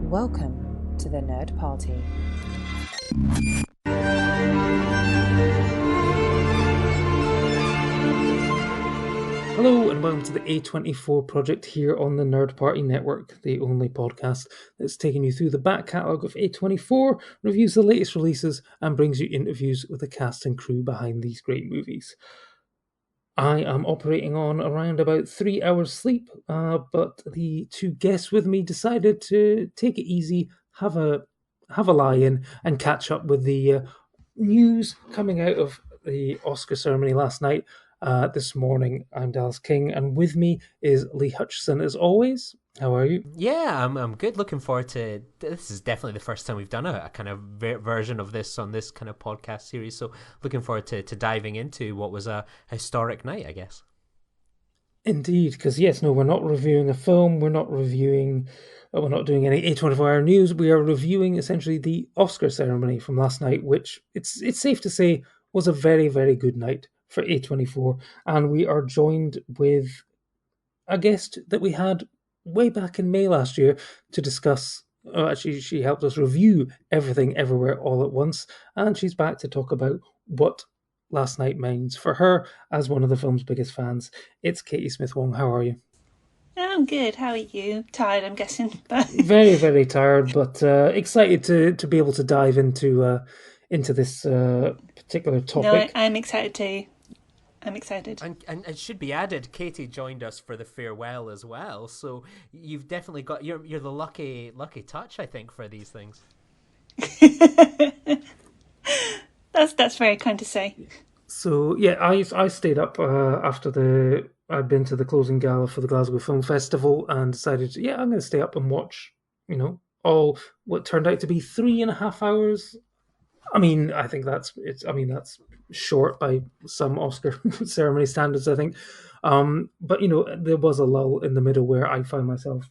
Welcome to the Nerd Party. Hello and welcome to the A24 project here on the Nerd Party Network, the only podcast that's taking you through the back catalogue of A24, reviews the latest releases, and brings you interviews with the cast and crew behind these great movies. I am operating on around about 3 hours sleep, but the two guests with me decided to take it easy, have a lie in, and catch up with the news coming out of the Oscar ceremony last night. This morning, I'm Dallas King, and with me is Lee Hutchison as always. How are you? Yeah, I'm good. Looking forward to this. Is definitely the first time we've done a kind of version of this on this kind of podcast series. So looking forward to diving into what was a historic night, I guess. Indeed, because yes, no, we're not reviewing a film. We're not reviewing. We're not doing any A24 news. We are reviewing essentially the Oscar ceremony from last night, which it's safe to say was a very, very good night for A24. And we are joined with a guest that we had way back in May last year to discuss. Actually, she helped us review Everything Everywhere All at Once, and she's back to talk about what last night means for her as one of the film's biggest fans. It's Katie Smith-Wong. How are you? I'm good. How are you? Tired, I'm guessing. But Very, very tired, but excited to be able to dive into this particular topic. no, I'm excited too. I'm excited. And it should be added, Katie joined us for the farewell as well. So you've definitely got you're the lucky touch, I think, for these things. That's very kind to say. So yeah, I stayed up after I'd been to the closing gala for the Glasgow Film Festival and decided, I'm going to stay up and watch, all what turned out to be 3.5 hours. I mean, I think that's short by some Oscar ceremony standards, I think. But there was a lull in the middle where I found myself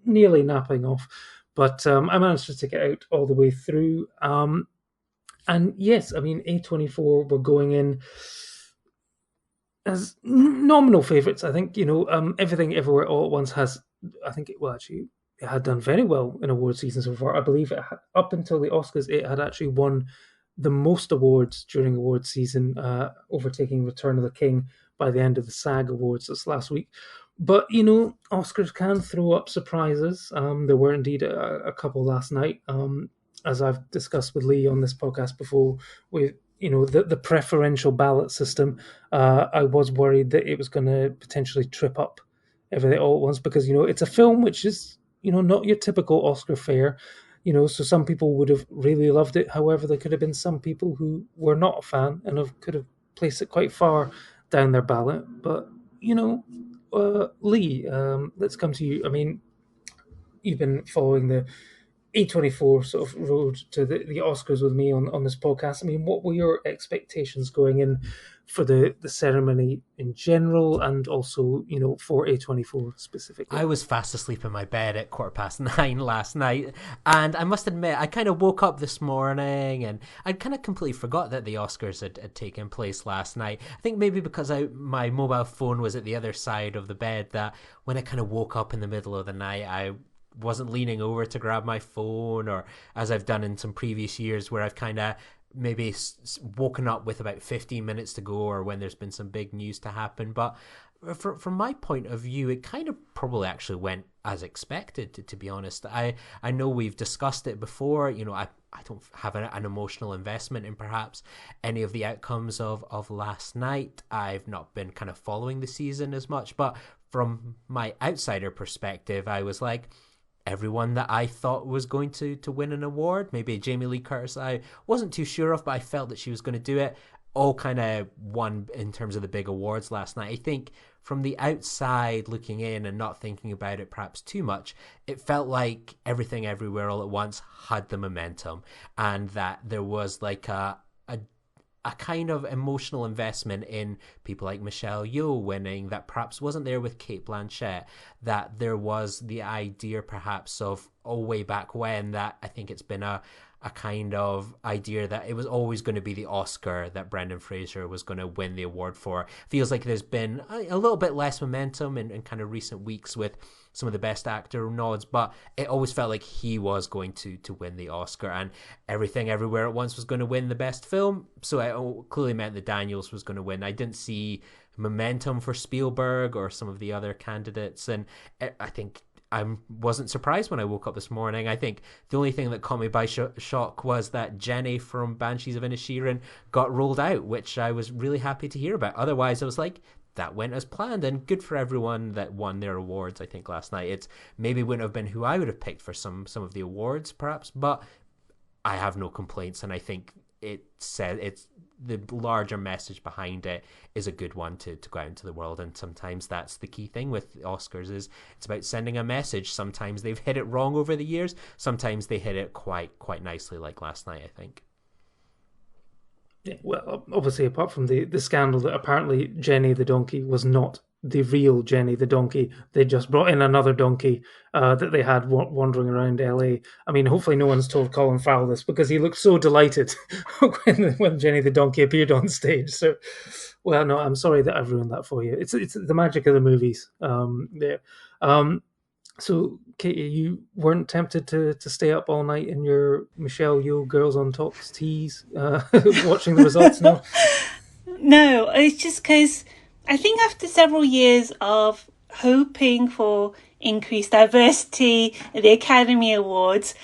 nearly napping off, but I managed to stick it out all the way through. And yes, I mean, A24 were going in as nominal favourites. I think, Everything Everywhere All at Once has, I think it had done very well in award season so far. I believe up until the Oscars, it had actually won the most awards during award season, overtaking Return of the King by the end of the SAG Awards this last week. But, Oscars can throw up surprises. There were indeed a couple last night. As I've discussed with Lee on this podcast before, with the preferential ballot system, I was worried that it was going to potentially trip up Everything All at Once because it's a film which is not your typical Oscar fare. So some people would have really loved it. However, there could have been some people who were not a fan and could have placed it quite far down their ballot. But Lee, let's come to you. I mean, you've been following the A24 sort of road to the Oscars with me on this podcast. I mean, what were your expectations going in for the ceremony in general and also, for A24 specifically? I was fast asleep in my bed at 9:15 last night, and I must admit, I kind of woke up this morning and I'd kind of completely forgot that the Oscars had taken place last night. I think maybe because my mobile phone was at the other side of the bed, that when I kind of woke up in the middle of the night, I wasn't leaning over to grab my phone, or as I've done in some previous years where I've kind of maybe woken up with about 15 minutes to go, or when there's been some big news to happen. But from my point of view, it kind of probably actually went as expected, to be honest. I know we've discussed it before. I don't have an emotional investment in perhaps any of the outcomes of last night. I've not been kind of following the season as much, but from my outsider perspective, I was like, everyone that I thought was going to win an award, maybe Jamie Lee Curtis, I wasn't too sure of, but I felt that she was going to do it, all kind of won in terms of the big awards last night. I think from the outside looking in and not thinking about it perhaps too much, it felt like Everything Everywhere All at Once had the momentum, and that there was like a kind of emotional investment in people like Michelle Yeoh winning that perhaps wasn't there with Cate Blanchett, that there was the idea perhaps of way back when that I think it's been a kind of idea that it was always going to be the Oscar that Brendan Fraser was going to win the award for. Feels like there's been a little bit less momentum in kind of recent weeks with some of the best actor nods, but it always felt like he was going to win the Oscar, and Everything Everywhere at Once was going to win the best film, so it clearly meant that Daniels was going to win. I didn't see momentum for Spielberg or some of the other candidates, and I think I wasn't surprised when I woke up this morning. I think the only thing that caught me by shock was that Jenny from Banshees of Inisherin got rolled out, which I was really happy to hear about. Otherwise, I was like, that went as planned, and good for everyone that won their awards, I think, last night. It maybe wouldn't have been who I would have picked for some of the awards, perhaps, but I have no complaints, and I think it's the larger message behind it is a good one to go out into the world. And sometimes that's the key thing with the Oscars, is it's about sending a message. Sometimes they've hit it wrong over the years, sometimes they hit it quite nicely, like last night, I think. Yeah, well, obviously, apart from the scandal that apparently Jenny the donkey was not the real Jenny the donkey, they just brought in another donkey that they had wandering around LA. I mean, hopefully no one's told Colin Farrell this, because he looked so delighted when Jenny the donkey appeared on stage. So, well, no, I'm sorry that I've ruined that for you. It's the magic of the movies there. So, Katie, you weren't tempted to stay up all night in your Michelle Yeoh Girls on Talks teas watching the results now? No, it's just because I think after several years of hoping for increased diversity at the Academy Awards,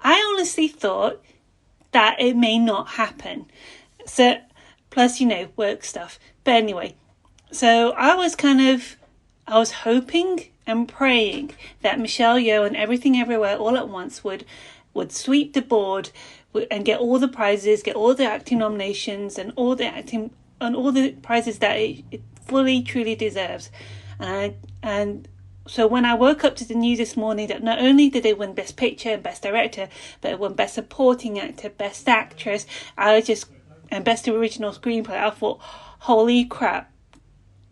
I honestly thought that it may not happen. So, plus, work stuff. But anyway, so I was hoping and praying that Michelle Yeoh and Everything Everywhere All at Once would sweep the board and get all the prizes, get all the acting nominations and all the prizes that it fully, truly deserves. And so when I woke up to the news this morning that not only did they win Best Picture and Best Director, but it won Best Supporting Actor, Best Actress, and Best Original Screenplay, I thought, holy crap,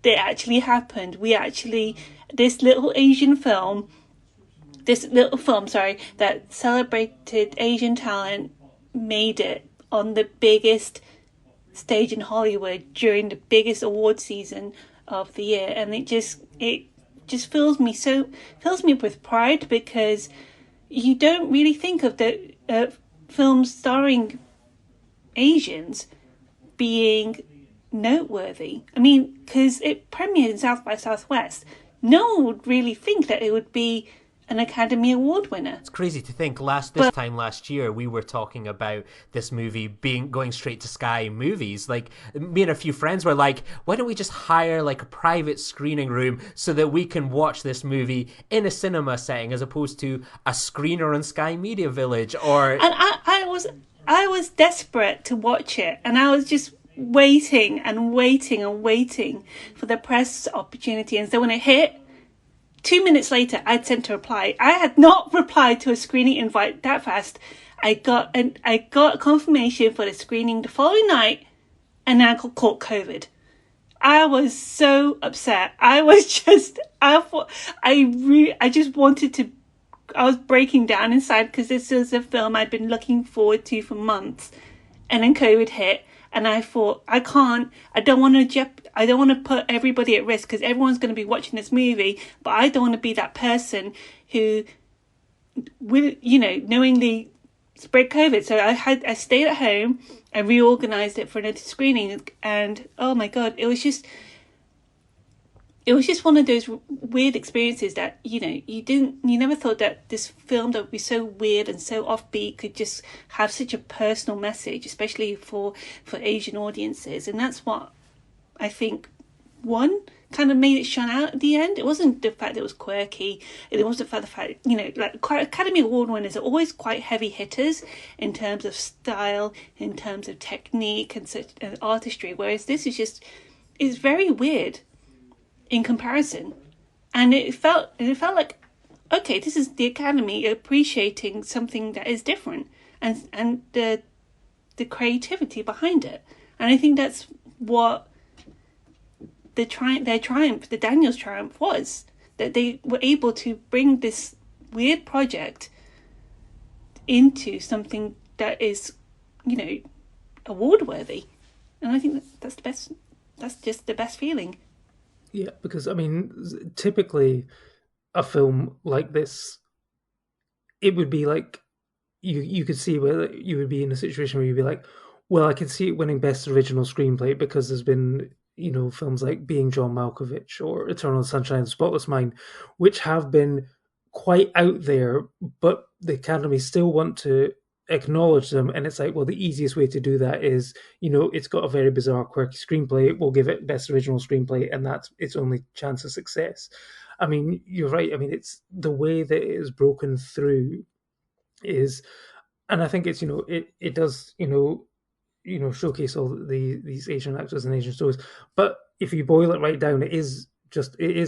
it actually happened. This little film, that celebrated Asian talent made it on the biggest stage in Hollywood during the biggest award season of the year, and it just fills me up with pride, because you don't really think of the films starring Asians being noteworthy. I mean, because it premiered in South by Southwest, no one would really think that it would be an Academy Award winner. It's crazy to think this time last year we were talking about this movie going straight to Sky Movies. Like, me and a few friends were like, why don't we just hire like a private screening room so that we can watch this movie in a cinema setting as opposed to a screener on Sky Media Village? And I was desperate to watch it, and I was just waiting for the press opportunity. And so when it hit, 2 minutes later, I'd sent a reply. I had not replied to a screening invite that fast. I got confirmation for the screening the following night, and I caught COVID. I was so upset. I was breaking down inside, because this was a film I'd been looking forward to for months, and then COVID hit. And I thought, I don't want to put everybody at risk, because everyone's going to be watching this movie, but I don't want to be that person who will, knowingly spread COVID. So I stayed at home and reorganized it for another screening. And oh my God, it was just one of those weird experiences that, you never thought that this film that would be so weird and so offbeat could just have such a personal message, especially for Asian audiences. And that's what I think, one, kind of made it shine out at the end. It wasn't the fact that it was quirky. It wasn't the fact, Academy Award winners are always quite heavy hitters in terms of style, in terms of technique and artistry, whereas this is very weird in comparison. And it felt like, okay, this is the Academy appreciating something that is different, and the creativity behind it. And I think that's what their triumph, the Daniels triumph, was, that they were able to bring this weird project into something that is, award worthy. And I think that's the best. That's just the best feeling. Yeah, because I mean, typically a film like this, it would be like you could see where you would be in a situation where you'd be like, well, I can see it winning Best Original Screenplay because there's been films like Being John Malkovich or Eternal Sunshine of the Spotless Mind, which have been quite out there, but the Academy still want to acknowledge them, and it's like, well, the easiest way to do that is, it's got a very bizarre, quirky screenplay, we'll give it Best Original Screenplay, and that's its only chance of success. I mean, you're right. I mean, it's the way that it is broken through is, and I think it's it does showcase all these Asian actors and Asian stories. But if you boil it right down, it is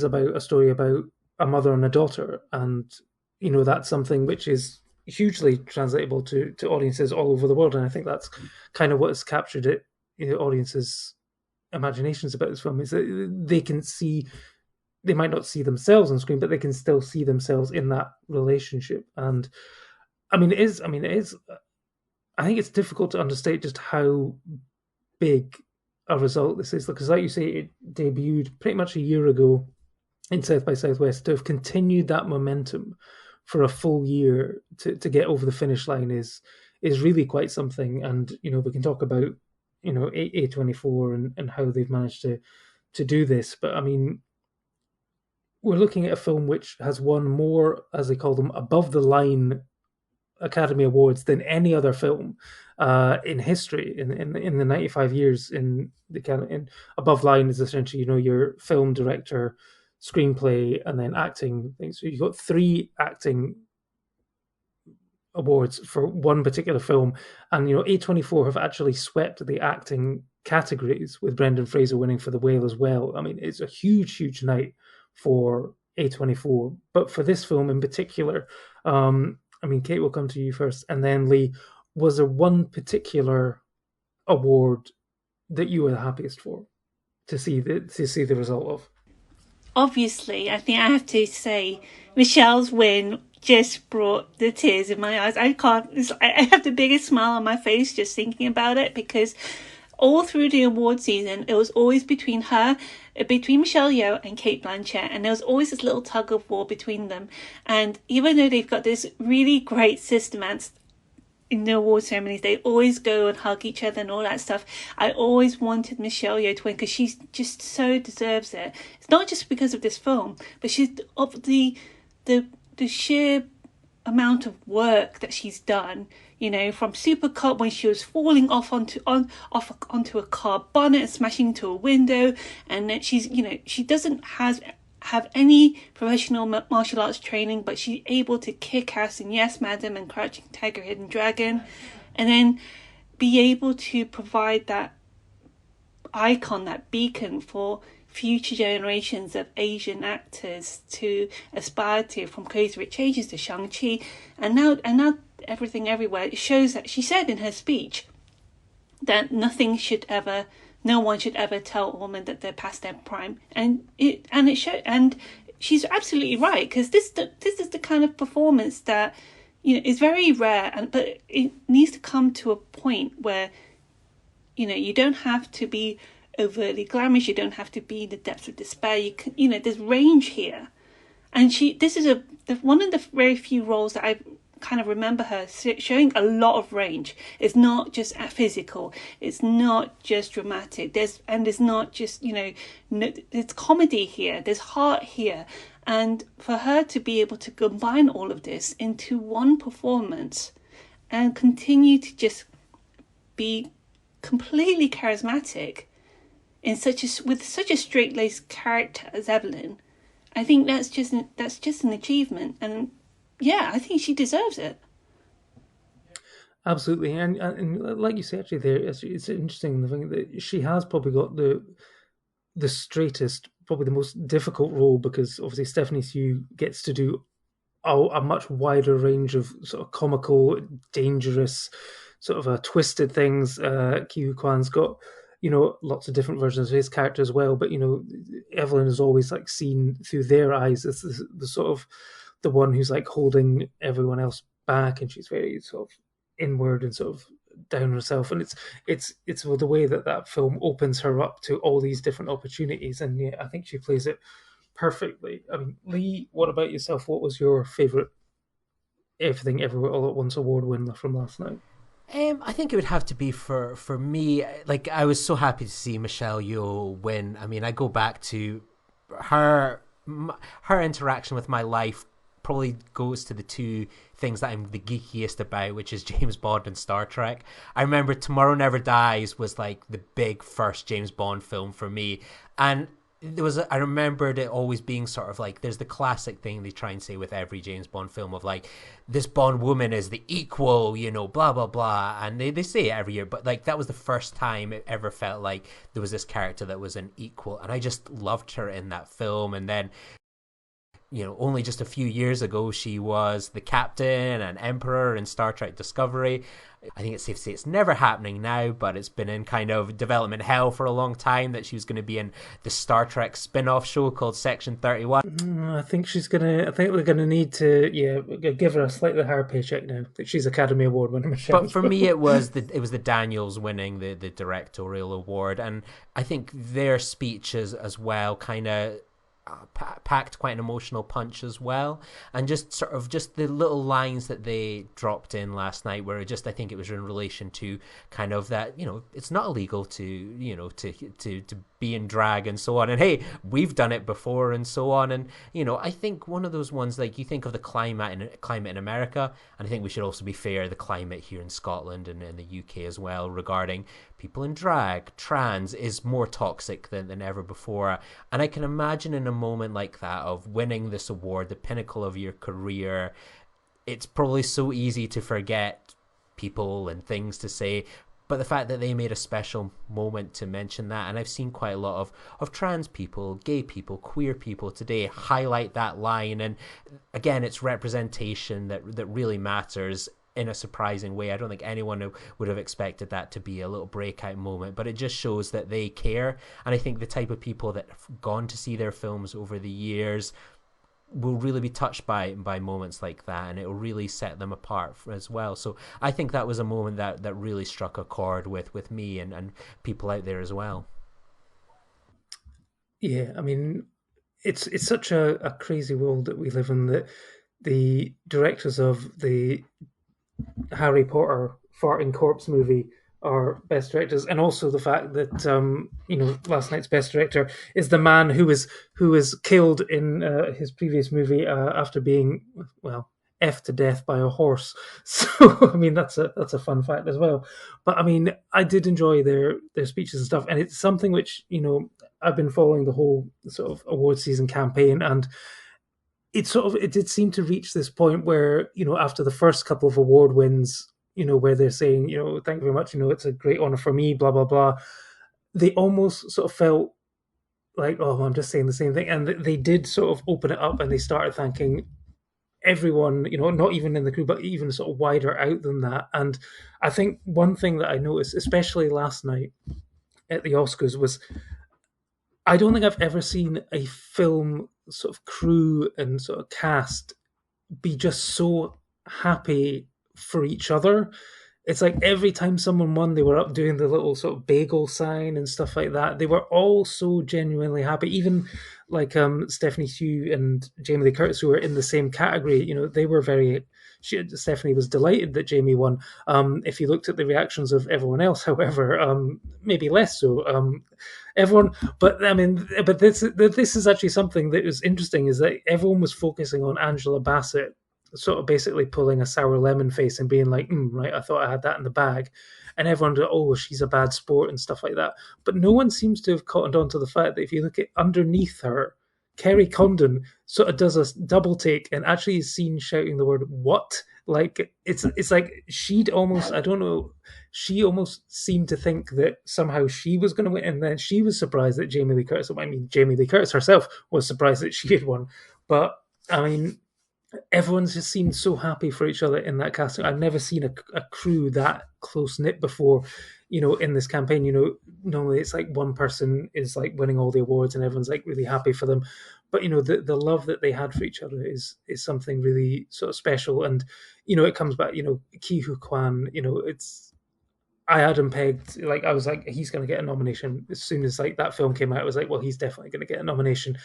about a story about a mother and a daughter, and that's something which is hugely translatable to audiences all over the world. And I think that's kind of what has captured it, audiences' imaginations about this film, is that they can see. They might not see themselves on screen, but they can still see themselves in that relationship. And I mean, it is. I think it's difficult to understate just how big a result this is, because, like you say, it debuted pretty much a year ago in South by Southwest. To have continued that momentum for a full year to get over the finish line is really quite something. And we can talk about A24 and how they've managed to do this, but I mean, we're looking at a film which has won more, as they call them, above the line Academy Awards than any other film in history in the 95 years in above line is essentially your film, director, screenplay, and then acting things. So you've got 3 acting awards for one particular film, and A24 have actually swept the acting categories, with Brendan Fraser winning for The Whale as well. I mean, it's a huge night for A24, but for this film in particular, I mean, Kate, will come to you first, and then Lee. Was there one particular award that you were the happiest for to see the result of? Obviously, I think I have to say Michelle's win just brought the tears in my eyes. I have the biggest smile on my face just thinking about it, because all through the award season, it was always between Michelle Yeoh and Cate Blanchett, and there was always this little tug of war between them. And even though they've got this really great system in the award ceremonies, they always go and hug each other and all that stuff. I always wanted Michelle Yeoh to win, because she just so deserves it. It's not just because of this film, but she's of the sheer amount of work that she's done. From Super Cop, when she was falling off onto a car bonnet and smashing into a window, and then she doesn't have any professional martial arts training, but she's able to kick ass in Yes Madam and Crouching Tiger, Hidden Dragon, and then be able to provide that icon, that beacon for future generations of Asian actors to aspire to, from Crazy Rich Asians to Shang-Chi, and now Everything Everywhere. It shows that she said in her speech that no one should ever tell a woman that they're past their prime, and she's absolutely right, because this is the kind of performance that is very rare, but it needs to come to a point where you don't have to be overtly glamorous, you don't have to be in the depths of despair. You can, there's range here, and this is one of the very few roles that I kind of remember her showing a lot of range. It's not just physical, it's not just dramatic, there's not just there's comedy here, there's heart here, and for her to be able to combine all of this into one performance and continue to just be completely charismatic with such a straight-laced character as Evelyn, I think that's just an achievement. And yeah, I think she deserves it. Absolutely, and like you say, actually, it's interesting the thing that she has probably got the straightest, probably the most difficult role, because obviously Stephanie Hsu gets to do a much wider range of sort of comical, dangerous, sort of twisted things. Kiyu Kwan's got lots of different versions of his character as well, but Evelyn is always seen through their eyes as the sort of the one who's holding everyone else back, and she's very sort of inward and sort of down on herself, and it's the way that film opens her up to all these different opportunities, and yeah, I think she plays it perfectly. I mean, Lee, what about yourself? What was your favorite Everything Everywhere All at Once award winner from last night? I think it would have to be for me. Like, I was so happy to see Michelle Yeoh win. I mean, I go back to her her interaction with my life probably goes to the two things that I'm the geekiest about, which is James Bond and Star Trek. I remember Tomorrow Never Dies was like the big first James Bond film for me, and I remembered it always being sort of like, there's the classic thing they try and say with every James Bond film of like, this Bond woman is the equal, blah blah blah, and they say it every year, but like that was the first time it ever felt like there was this character that was an equal, and I just loved her in that film. And then only just a few years ago, she was the captain and emperor in Star Trek Discovery. I think it's safe to say it's never happening now, but it's been in kind of development hell for a long time that she was going to be in the Star Trek spin-off show called Section 31. I think we're gonna need to give her a slightly higher paycheck now that she's Academy Award winner, Michelle. But for me, it was the Daniels winning the directorial award, and I think their speeches as well kind of packed quite an emotional punch as well, and just the little lines that they dropped in last night, where I think it was in relation to kind of that, it's not illegal to to be in drag and so on, and hey, we've done it before and so on. And I think one of those ones, like, you think of the climate in America, and I think we should also be fair, the climate here in Scotland and in the UK as well regarding people in drag, trans, is more toxic than ever before. And I can imagine in a moment like that of winning this award, the pinnacle of your career, it's probably so easy to forget people and things to say. But the fact that they made a special moment to mention that, and I've seen quite a lot of trans people, gay people, queer people today highlight that line. And again, it's representation that really matters in a surprising way. I don't think anyone would have expected that to be a little breakout moment, but it just shows that they care. And I think the type of people that have gone to see their films over the years will really be touched by moments like that, and it will really set them apart as well. So I think that was a moment that really struck a chord with me and people out there as well. Yeah, I mean, it's such a crazy world that we live in, that the directors of the Harry Potter farting corpse movie are best directors, and also the fact that last night's best director is the man who was killed in his previous movie after being effed to death by a horse. So I mean, that's a fun fact as well. But I mean, I did enjoy their speeches and stuff, and it's something which I've been following the whole sort of award season campaign, and it did seem to reach this point where, after the first couple of award wins, where they're saying, thank you very much, it's a great honor for me, blah, blah, blah. They almost sort of felt like, oh, I'm just saying the same thing. And they did sort of open it up, and they started thanking everyone, not even in the crew, but even sort of wider out than that. And I think one thing that I noticed, especially last night at the Oscars, was I don't think I've ever seen a film sort of crew and sort of cast be just so happy for each other. It's like every time someone won, they were up doing the little sort of bagel sign and stuff like that. They were all so genuinely happy. Even like Stephanie Hsu and Jamie Lee Curtis, who were in the same category, they were Stephanie was delighted that Jamie won. If you looked at the reactions of everyone else, however, maybe less so. Everyone, but I mean, but this is actually something that was interesting, is that everyone was focusing on Angela Bassett, sort of basically pulling a sour lemon face and being like, right, I thought I had that in the bag. And everyone goes, oh, she's a bad sport and stuff like that. But no one seems to have cottoned on to the fact that if you look at underneath her, Kerry Condon sort of does a double take and actually is seen shouting the word "what?" Like it's like she'd almost, I don't know, she almost seemed to think that somehow she was going to win, and then she was surprised that Jamie Lee Curtis. I mean, Jamie Lee Curtis herself was surprised that she had won. But I mean, everyone's just seemed so happy for each other in that casting. I've never seen a crew that close knit before. in this campaign, normally it's like one person is like winning all the awards and everyone's like really happy for them. But, the love that they had for each other is something really sort of special. And, it comes back, Ki Hu Kwan, I had him pegged, like, I was like, he's going to get a nomination. As soon as like that film came out, I was like, well, he's definitely going to get a nomination.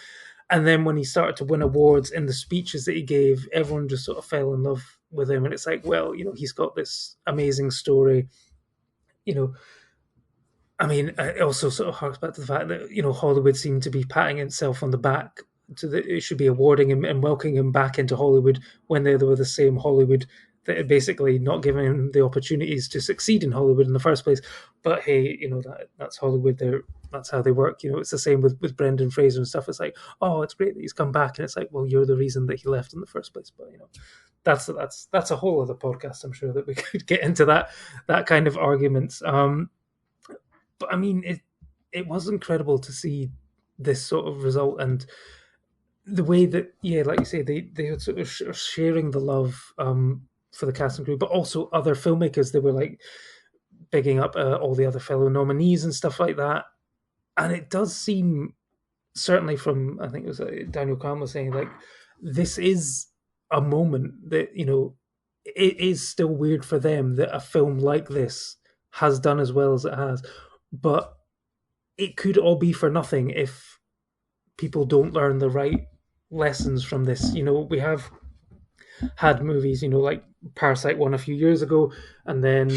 And then when he started to win awards in the speeches that he gave, everyone just sort of fell in love with him. And it's like, well, he's got this amazing story. I mean, it also sort of harks back to the fact that, Hollywood seemed to be patting itself on the back it should be awarding him and welcoming him back into Hollywood when they were the same Hollywood that had basically not given him the opportunities to succeed in Hollywood in the first place. But hey, that's Hollywood. That's how they work. It's the same with Brendan Fraser and stuff. It's like, oh, it's great that he's come back, and it's like, well, you're the reason that he left in the first place. But that's a whole other podcast. I'm sure that we could get into that kind of arguments. But I mean, it was incredible to see this sort of result, and the way that, like you say, they were sort of sharing the love for the cast and crew, but also other filmmakers. They were like bigging up all the other fellow nominees and stuff like that. And it does seem, certainly from, I think it was Daniel Kahn was saying, like, this is a moment that, it is still weird for them that a film like this has done as well as it has. But it could all be for nothing if people don't learn the right lessons from this. We have had movies, like Parasite won a few years ago, and then,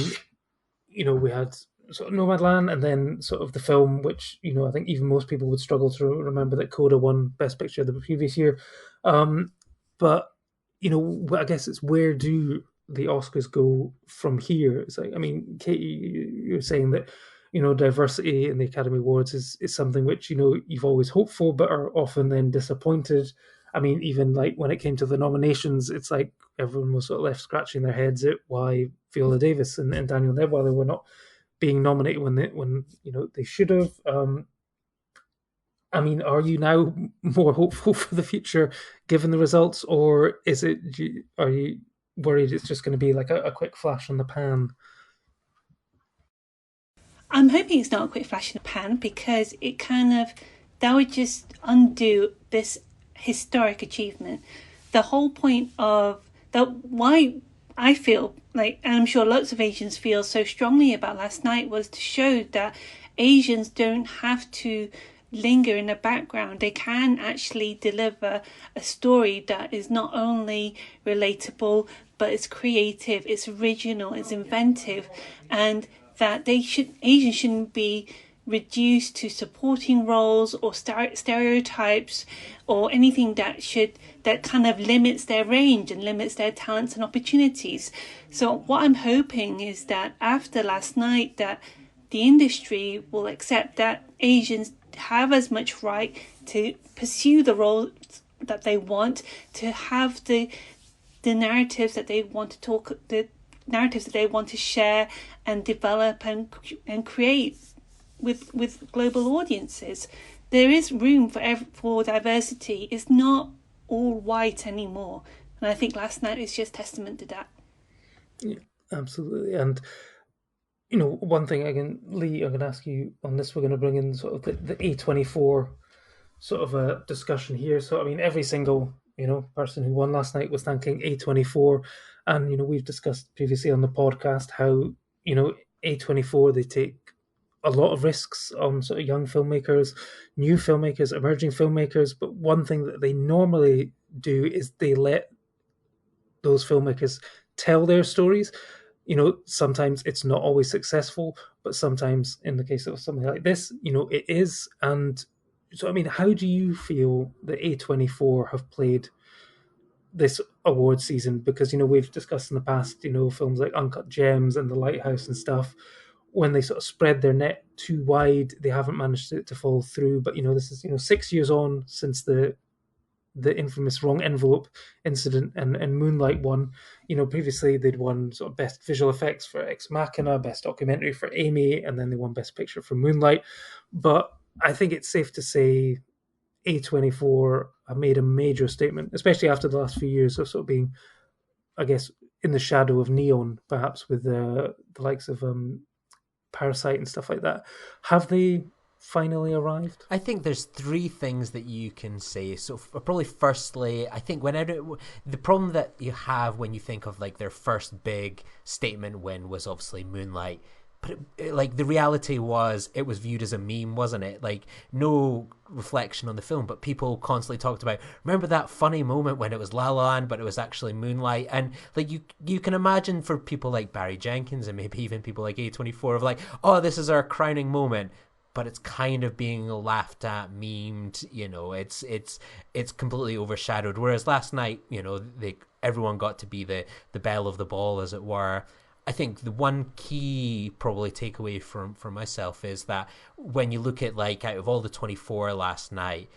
we had sort of Nomadland, and then sort of the film, which, I think even most people would struggle to remember that Coda won Best Picture the previous year. But, I guess it's, where do the Oscars go from here? It's like, I mean, Katie, you're saying that, diversity in the Academy Awards is something which, you've always hoped for, but are often then disappointed. I mean, even like when it came to the nominations, it's like everyone was sort of left scratching their heads at why Viola Davis and Daniel Day, why they were not being nominated when they should have. I mean, are you now more hopeful for the future given the results, or are you worried it's just going to be like a quick flash in the pan? I'm hoping it's not a quick flash in the pan, because that would just undo this historic achievement. The whole point of why I feel like, and I'm sure lots of Asians feel so strongly about last night, was to show that Asians don't have to linger in the background. They can actually deliver a story that is not only relatable, but it's creative, it's original, it's inventive, and that Asians shouldn't be reduced to supporting roles or stereotypes or anything that kind of limits their range and limits their talents and opportunities. So what I'm hoping is that after last night, that the industry will accept that Asians have as much right to pursue the roles that they want, to have the narratives that they want to talk, the narratives that they want to share and develop and create with global audiences. There is room for diversity. It's not all white anymore, and I think last night is just testament to that. Yeah, absolutely. And one thing Lee, I'm going to ask you on this. We're going to bring in sort of the A24 sort of a discussion here. So I mean, every single person who won last night was thanking A24, and we've discussed previously on the podcast how A24, they take a lot of risks on sort of young filmmakers, new filmmakers, emerging filmmakers. But one thing that they normally do is they let those filmmakers tell their stories. Sometimes it's not always successful, but sometimes in the case of something like this, it is. And so, I mean, how do you feel that A24 have played this award season? Because, we've discussed in the past, films like Uncut Gems and The Lighthouse and stuff, when they sort of spread their net too wide, they haven't managed to follow through. But, this is, 6 years on since the infamous wrong envelope incident, and Moonlight won. Previously they'd won sort of best visual effects for Ex Machina, best documentary for Amy, and then they won best picture for Moonlight. But I think it's safe to say A24 have made a major statement, especially after the last few years of sort of being, I guess, in the shadow of Neon, perhaps, with the likes of Parasite and stuff like that. Have they finally arrived? I think there's three things that you can say. So probably firstly, I think the problem that you have when you think of like their first big statement win was obviously Moonlight. But like the reality was, it was viewed as a meme, wasn't it? Like no reflection on the film, but people constantly talked about. Remember that funny moment when it was La La Land, but it was actually Moonlight, and like you can imagine for people like Barry Jenkins and maybe even people like A24 of like, oh, this is our crowning moment. But it's kind of being laughed at, memed. It's completely overshadowed. Whereas last night, everyone got to be the belle of the ball, as it were. I think the one key probably takeaway from myself is that when you look at like out of all the 24 last night,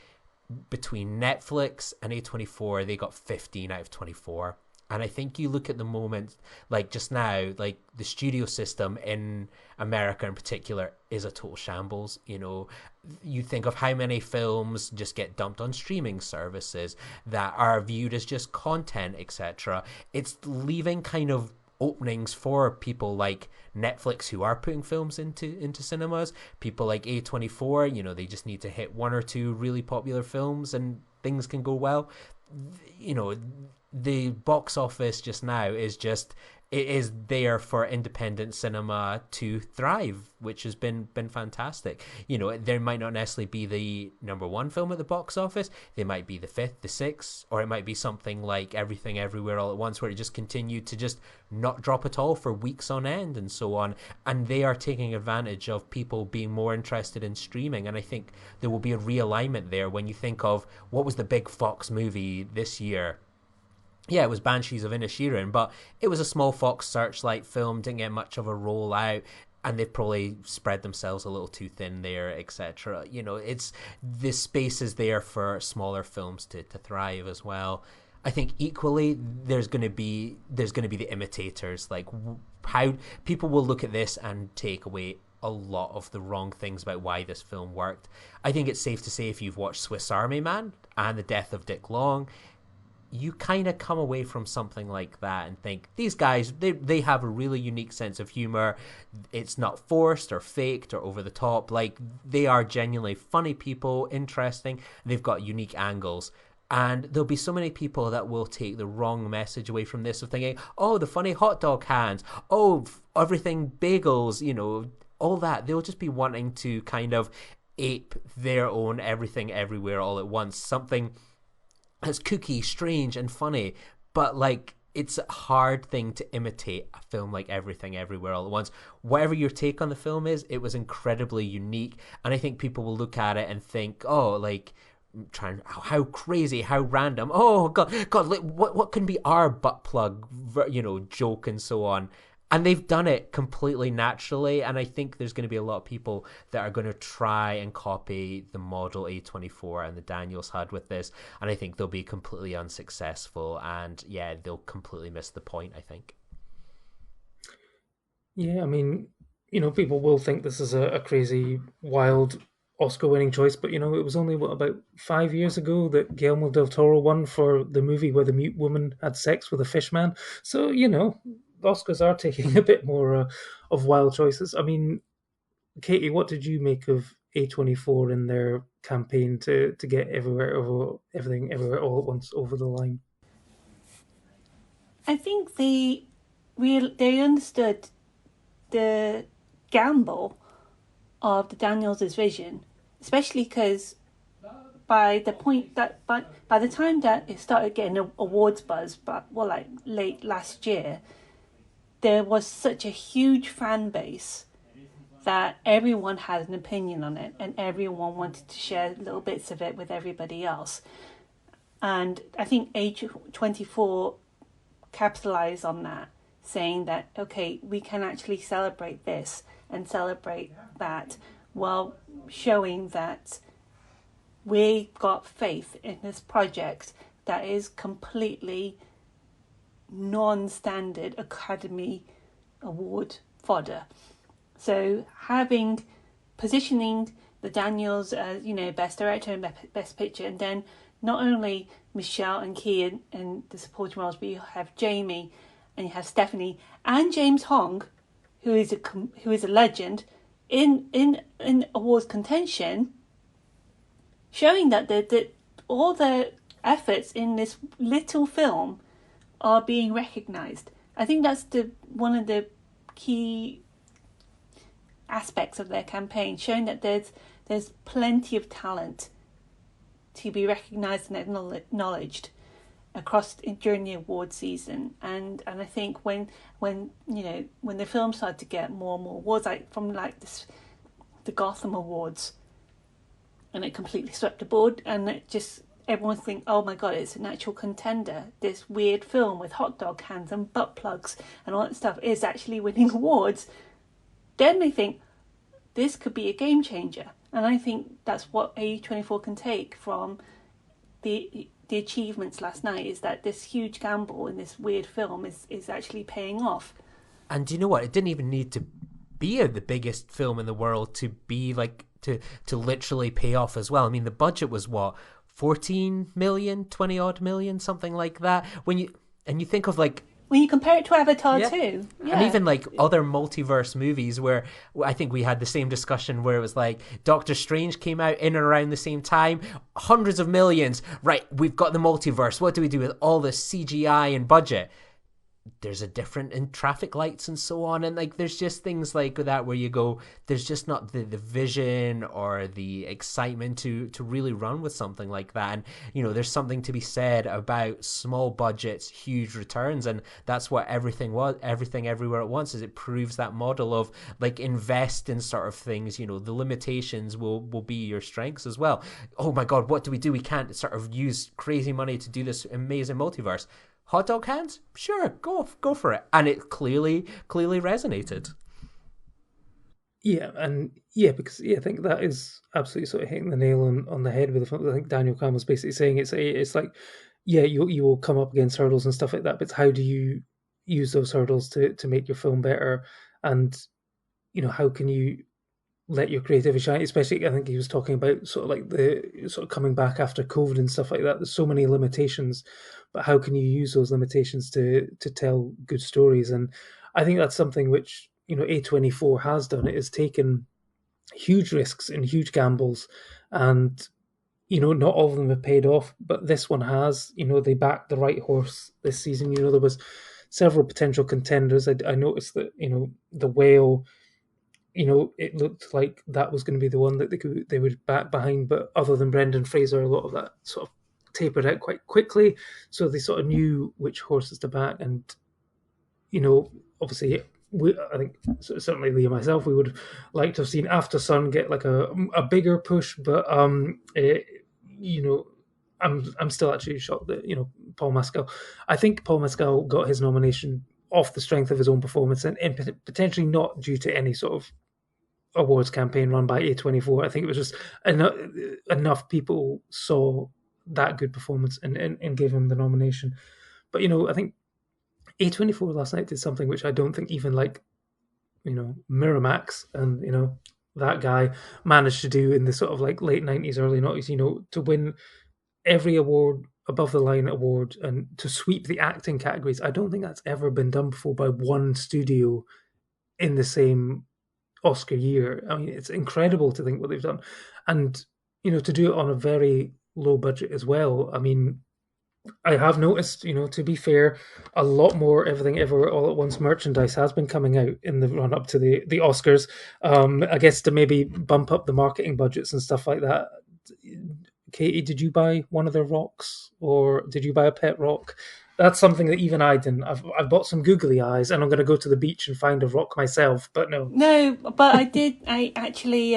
between Netflix and A24, they got 15 out of 24. And I think you look at the moment, like just now, like the studio system in America in particular is a total shambles. You think of how many films just get dumped on streaming services that are viewed as just content, etc. It's leaving kind of openings for people like Netflix who are putting films into cinemas. People like A24, they just need to hit one or two really popular films and things can go well. The box office just now it is there for independent cinema to thrive, which has been fantastic. There might not necessarily be the number one film at the box office. They might be the fifth, the sixth, or it might be something like Everything Everywhere All at Once, where it just continued to just not drop at all for weeks on end and so on. And they are taking advantage of people being more interested in streaming. And I think there will be a realignment there when you think of what was the big Fox movie this year. Yeah, it was Banshees of Inisherin, but it was a small Fox Searchlight film, didn't get much of a rollout, and they've probably spread themselves a little too thin there, etc. It's the space is there for smaller films to thrive as well. I think equally there's going to be the imitators, like how people will look at this and take away a lot of the wrong things about why this film worked. I think it's safe to say if you've watched Swiss Army Man and The Death of Dick Long, you kind of come away from something like that and think these guys, they have a really unique sense of humor. It's not forced or faked or over the top. Like, they are genuinely funny people, interesting. They've got unique angles. And there'll be so many people that will take the wrong message away from this of thinking, oh, the funny hot dog hands, oh, everything bagels, all that. They'll just be wanting to kind of ape their own Everything Everywhere All at Once. Something that's kooky, strange, and funny, but like it's a hard thing to imitate a film like Everything Everywhere All at Once. Whatever your take on the film is, it was incredibly unique, and I think people will look at it and think, oh, like how crazy, how random. Oh God, what can be our butt plug, joke and so on. And they've done it completely naturally, and I think there's going to be a lot of people that are going to try and copy the model A24 and the Daniels had with this, and I think they'll be completely unsuccessful, and yeah, they'll completely miss the point, I think. Yeah, I mean, people will think this is a crazy, wild Oscar-winning choice, but it was only about 5 years ago that Guillermo del Toro won for the movie where the mute woman had sex with a fish man. So, the Oscars are taking a bit more of wild choices. I mean, Katie, what did you make of A24 in their campaign to get Everything Everywhere All at Once over the line? I think they understood the gamble of the Daniels' vision, especially because by the time that it started getting awards buzz, late last year, there was such a huge fan base that everyone had an opinion on it and everyone wanted to share little bits of it with everybody else. And I think A24 capitalized on that, saying that, okay, we can actually celebrate this and celebrate that, while showing that we got faith in this project that is completely non-standard Academy Award fodder. So positioning the Daniels as, Best Director and Best Picture, and then not only Michelle and Key and the supporting roles, but you have Jamie and you have Stephanie and James Hong, who is a legend in awards contention, showing that all the efforts in this little film are being recognised. I think that's one of the key aspects of their campaign, showing that there's plenty of talent to be recognised and acknowledged across during the award season. And I think when the film started to get more and more awards, like from the Gotham Awards, and it completely swept the board, and it just everyone think, oh my god, it's an actual contender. This weird film with hot dog hands and butt plugs and all that stuff is actually winning awards. Then they think this could be a game changer, and I think that's what A24 can take from the achievements last night, is that this huge gamble in this weird film is actually paying off. And do you know what? It didn't even need to be the biggest film in the world to be like to literally pay off as well. I mean, the budget was what, 14 million, 20 odd million, something like that. When you think of like, when you compare it to Avatar 2. Yeah. And even like other multiverse movies where I think we had the same discussion where it was like Doctor Strange came out in and around the same time, hundreds of millions. Right, we've got the multiverse. What do we do with all this CGI and budget? There's a different in traffic lights and so on, and like there's just things like that where you go, there's just not the vision or the excitement to really run with something like that. And you know, there's something to be said about small budgets, huge returns, and that's what everything everywhere at once is. It proves that model of like invest in sort of things, you know, the limitations will be your strengths as well. Oh my god, what do? We can't sort of use crazy money to do this amazing multiverse. Hot dog hands? Sure, go for it. And it clearly resonated. Yeah, I think that is absolutely sort of hitting the nail on the head with the film. I think Daniel Kwan was basically saying it's like, yeah, you will come up against hurdles and stuff like that, but how do you use those hurdles to make your film better? And, you know, how can you let your creativity shine? Especially, I think he was talking about sort of like the sort of coming back after COVID and stuff like that. There's so many limitations, but how can you use those limitations to tell good stories? And I think that's something which, you know, A24 has done. It has taken huge risks and huge gambles, and, you know, not all of them have paid off, but this one has. You know, they backed the right horse this season. You know, there was several potential contenders. I noticed that, you know, The Whale, you know, it looked like that was going to be the one that they would back behind, but other than Brendan Fraser, a lot of that sort of tapered out quite quickly, so they sort of knew which horses to back. And, you know, obviously, I think certainly Lee and myself, we would like to have seen After Sun get like a bigger push, but you know, I'm still actually shocked that, you know, Paul Mescal. I think Paul Mescal got his nomination off the strength of his own performance, and potentially not due to any sort of awards campaign run by A24. I think it was just enough people saw that good performance and gave him the nomination. But, you know, I think A24 last night did something which I don't think even like, you know, Miramax and, you know, that guy managed to do in the sort of like late 90s, early 90s, you know, to win every award, above the line award, and to sweep the acting categories. I don't think that's ever been done before by one studio in the same Oscar year. I mean, it's incredible to think what they've done. And, you know, to do it on a very low budget as well. I mean, I have noticed, you know, to be fair, a lot more Everything Everywhere All at Once merchandise has been coming out in the run up to the Oscars. I guess to maybe bump up the marketing budgets and stuff like that. Katie, did you buy one of their rocks, or did you buy a pet rock? That's something that even I didn't. I've bought some googly eyes, and I'm going to go to the beach and find a rock myself. But no, but I did. I actually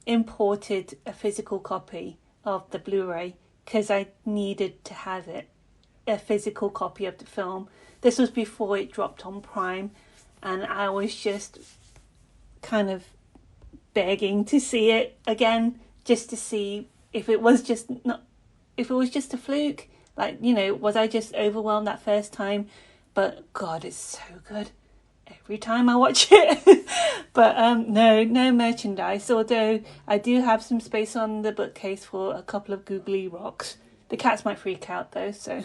imported a physical copy of the Blu-ray because I needed to have it, a physical copy of the film. This was before it dropped on Prime, and I was just kind of begging to see it again, just to see if it was just a fluke. Like, you know, was I just overwhelmed that first time? But God, it's so good every time I watch it. But no merchandise, although I do have some space on the bookcase for a couple of googly rocks. The cats might freak out though, so.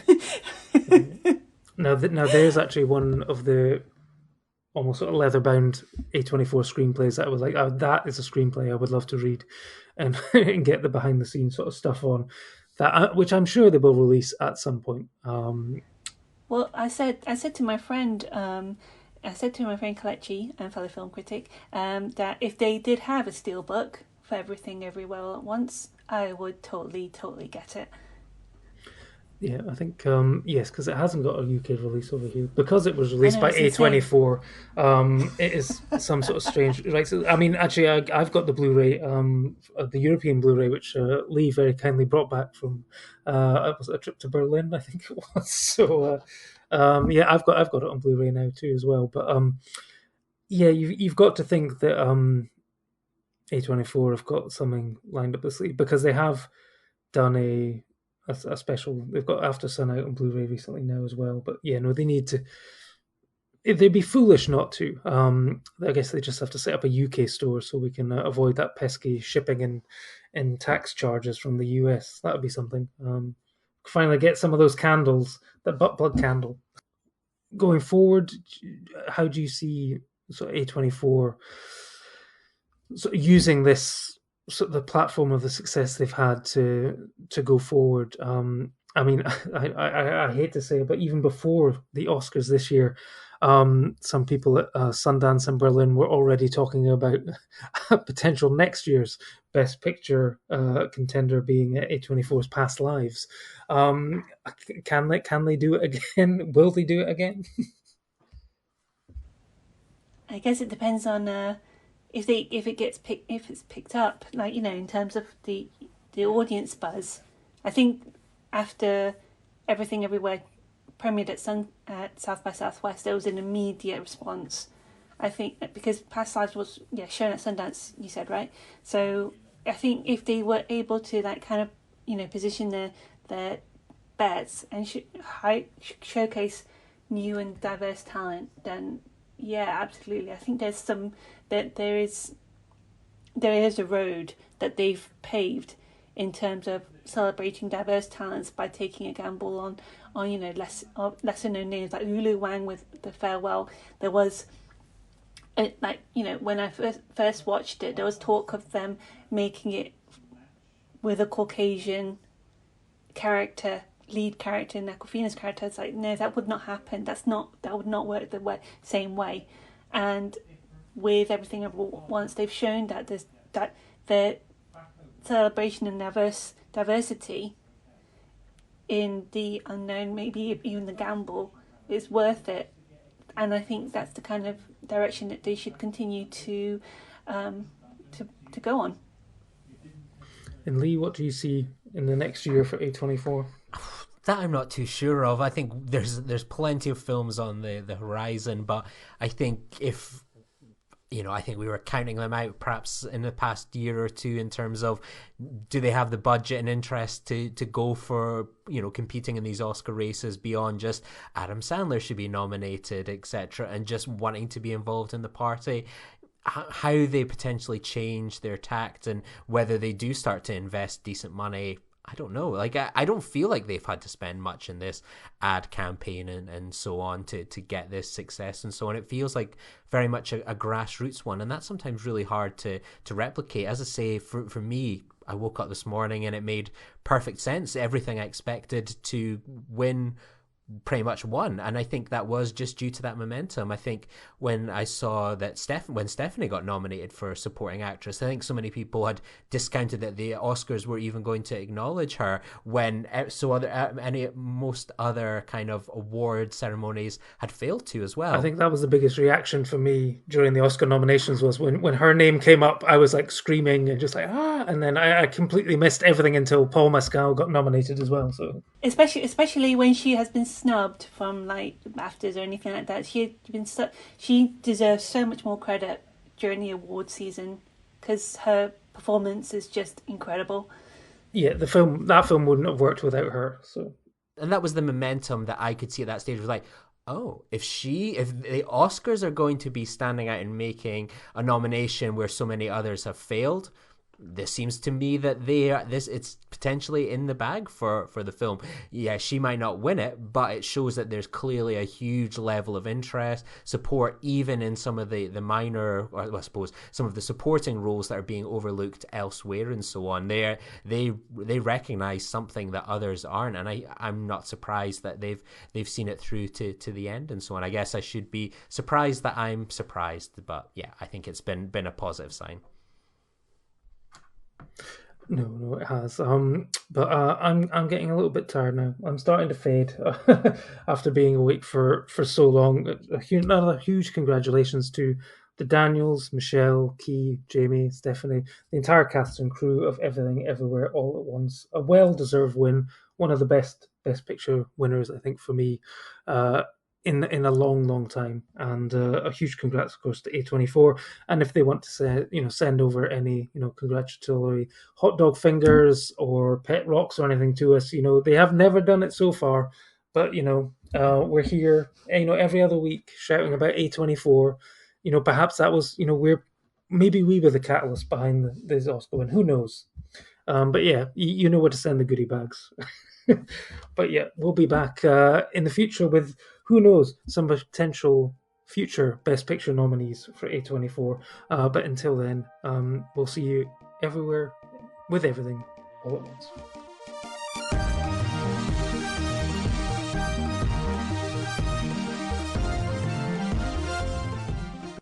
Now there's actually one of the almost sort of leather-bound A24 screenplays that I was like, oh, that is a screenplay I would love to read and, and get the behind-the-scenes sort of stuff on, that which I'm sure they will release at some point. Well, I said to my friend, Kalechi, and fellow film critic, that if they did have a steelbook for Everything Everywhere All at Once, I would totally get it. Yeah, I think yes, because it hasn't got a UK release over here because it was released by A24. It is some sort of strange. Right, so, I mean, actually, I've got the Blu-ray, the European Blu-ray, which Lee very kindly brought back from was it a trip to Berlin, I think it was. So yeah, I've got it on Blu-ray now too as well. But yeah, you've got to think that A24 have got something lined up this sleeve because they have done a special. They've got After Sun out on Blu-ray recently now as well. But yeah, no, they need to. They'd be foolish not to. I guess they just have to set up a UK store so we can avoid that pesky shipping and tax charges from the US. That would be something. Finally get some of those candles, that butt plug candle. Going forward, how do you see sort of A24 sort of using this sort of the platform of the success they've had to go forward? I mean, I hate to say it, but even before the Oscars this year, some people at Sundance and Berlin were already talking about potential next year's Best Picture contender being A24's Past Lives. Can they do it again? Will they do it again? I guess it depends on if it's picked up, like, in terms of the audience buzz. I think after Everything Everywhere premiered at South by Southwest, there was an immediate response. I think because Past Lives was shown at Sundance, you said, right? So I think if they were able to kind of position their bets and showcase new and diverse talent, then yeah, absolutely. I think there is a road that they've paved in terms of celebrating diverse talents by taking a gamble on lesser known names like Lulu Wang with The Farewell. There was when I first watched it, there was talk of them making it with a Caucasian lead character, and Awkwafina's character. It's like, no, that would not happen. That would not work the same way. And with Everything Everywhere Once, they've shown that the celebration and diversity in the unknown, maybe even the gamble, is worth it. And I think that's the kind of direction that they should continue to go on. And Lee, what do you see in the next year for A24? That I'm not too sure of. I think there's plenty of films on the horizon, but I think I think we were counting them out perhaps in the past year or two in terms of, do they have the budget and interest to go for, competing in these Oscar races beyond just Adam Sandler should be nominated, etc., and just wanting to be involved in the party. How they potentially change their tact and whether they do start to invest decent money, I don't know. Like, I don't feel like they've had to spend much in this ad campaign and so on to get this success and so on. It feels like very much a grassroots one, and that's sometimes really hard to replicate. As I say, for me, I woke up this morning and it made perfect sense. Everything I expected to win pretty much won, and I think that was just due to that momentum. I think when I saw that when Stephanie got nominated for supporting actress, I think so many people had discounted that the Oscars were even going to acknowledge her, when most other kind of award ceremonies had failed to as well. I think that was the biggest reaction for me during the Oscar nominations, was when her name came up, I was like screaming and just like, and then I completely missed everything until Paul Mescal got nominated as well. So especially when she has been snubbed from like BAFTAs or anything like that, she deserves so much more credit during the award season because her performance is just incredible. Yeah, that film wouldn't have worked without her. So, and that was the momentum that I could see at that stage. Was like, oh, if the Oscars are going to be standing out and making a nomination where so many others have failed, this seems to me that it's potentially in the bag for the film. Yeah, she might not win it, but it shows that there's clearly a huge level of interest, support, even in some of the minor, or I suppose some of the supporting roles that are being overlooked elsewhere and so on. They recognize something that others aren't, and I'm not surprised that they've seen it through to the end and so on. I guess I should be surprised that I'm surprised, but yeah, I think it's been a positive sign. No, it has. But I'm getting a little bit tired now. I'm starting to fade after being awake for so long. Another huge congratulations to the Daniels, Michelle, Key, Jamie, Stephanie, the entire cast and crew of Everything Everywhere All at Once. A well-deserved win. One of the best Picture winners, I think, for me, in a long time. And a huge congrats, of course, to A24. And if they want to send over any congratulatory hot dog fingers or pet rocks or anything to us, they have never done it so far, but we're here every other week shouting about A24. Perhaps that was maybe we were the catalyst behind this Oscar win, who knows. But yeah, you know where to send the goodie bags. But yeah, we'll be back in the future with, who knows, some potential future Best Picture nominees for A24. But until then, we'll see you everywhere with Everything All at Once.